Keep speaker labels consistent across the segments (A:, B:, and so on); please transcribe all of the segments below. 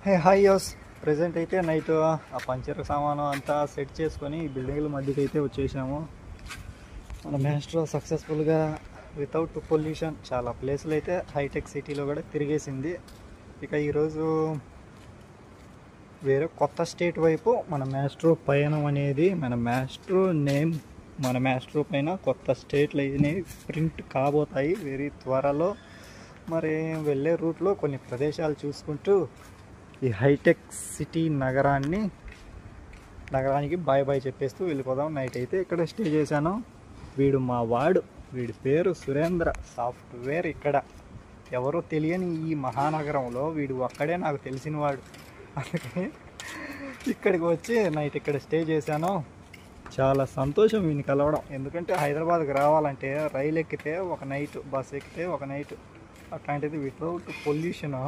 A: Hi యోస్ present అయితే night ఆ puncture సామాను అంతా సెట్ చేసుకొని బిల్డింగ్ల మధ్యకి అయితే వచ్చేసాము. మన మ్యాస్ట్రో సక్సెస్ఫుల్గా వితౌట్ పొల్యూషన్ చాలా ప్లేసులు అయితే హైటెక్ సిటీలో కూడా తిరిగేసింది. ఇక ఈరోజు వేరే కొత్త స్టేట్ వైపు మన మ్యాస్ట్రో పయనం అనేది మన మ్యాస్ట్రో పైన కొత్త స్టేట్లు అనేవి ప్రింట్ కాబోతాయి వెరీ త్వరలో. మరి వెళ్ళే రూట్లో కొన్ని ప్రదేశాలు చూసుకుంటూ ఈ హైటెక్ సిటీ నగరానికి బాయ్ బాయ్ చెప్పేస్తూ వెళ్ళిపోదాం. నైట్ అయితే ఇక్కడ స్టే చేశాను. వీడి పేరు సురేంద్ర, సాఫ్ట్వేర్. ఇక్కడ ఎవరో తెలియని ఈ మహానగరంలో వీడు ఒక్కడే నాకు తెలిసినవాడు. అందుకని ఇక్కడికి వచ్చి నైట్ ఇక్కడ స్టే చేశాను. చాలా సంతోషం వీడిని కలవడం. ఎందుకంటే హైదరాబాద్కి రావాలంటే రైలు ఎక్కితే ఒక నైట్, బస్ ఎక్కితే ఒక నైట్, అట్లాంటిది వితౌట్ పొల్యూషన్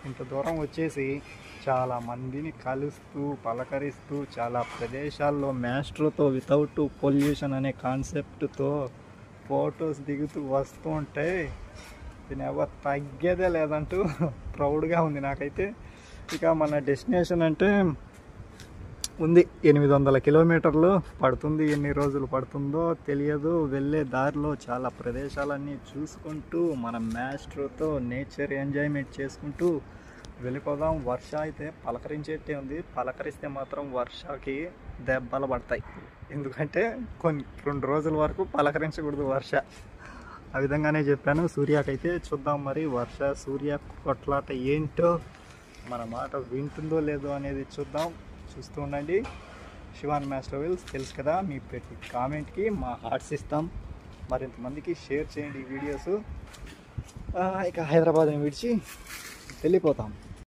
A: ఇంత దూరం వచ్చేసి చాలా మందిని కలుస్తూ పలకరిస్తూ చాలా ప్రదేశాల్లో మ్యాస్ట్రోతో వితౌట్ పొల్యూషన్ అనే కాన్సెప్ట్తో ఫొటోస్ దిగుతూ వస్తూ ఉంటే దీని ఎవరు తగ్గేదే లేదంటూ ప్రౌడ్గా ఉంది నాకైతే. ఇక మన డెస్టినేషన్ అంటే ఉంది 800 కిలోమీటర్లు పడుతుంది. ఎన్ని రోజులు పడుతుందో తెలియదు. వెళ్ళే దారిలో చాలా ప్రదేశాలన్నీ చూసుకుంటూ మన మ్యాస్ట్రోతో నేచర్ ఎంజాయ్మెంట్ చేసుకుంటూ వెళ్ళిపోదాం. వర్ష అయితే పలకరించేట్టే ఉంది. పలకరిస్తే మాత్రం వర్షకి దెబ్బలు పడతాయి. ఎందుకంటే 2 రోజుల వరకు పలకరించకూడదు వర్ష. ఆ విధంగానే చెప్పాను. సూర్యకైతే చూద్దాం మరి సూర్య కొట్లాట ఏంటో, మన మాట వింటుందో లేదో అనేది చూద్దాం. చూస్తూ ఉండండి. శివాన్ మ్యాస్ట్రోవిల్స్ తెలుసు కదా, మీ ప్రతి కామెంట్కి మా హార్ట్స్ ఇస్తాం. మరింతమందికి షేర్ చేయండి ఈ వీడియోస్. ఇక హైదరాబాద్ని విడిచి వెళ్ళిపోతాం.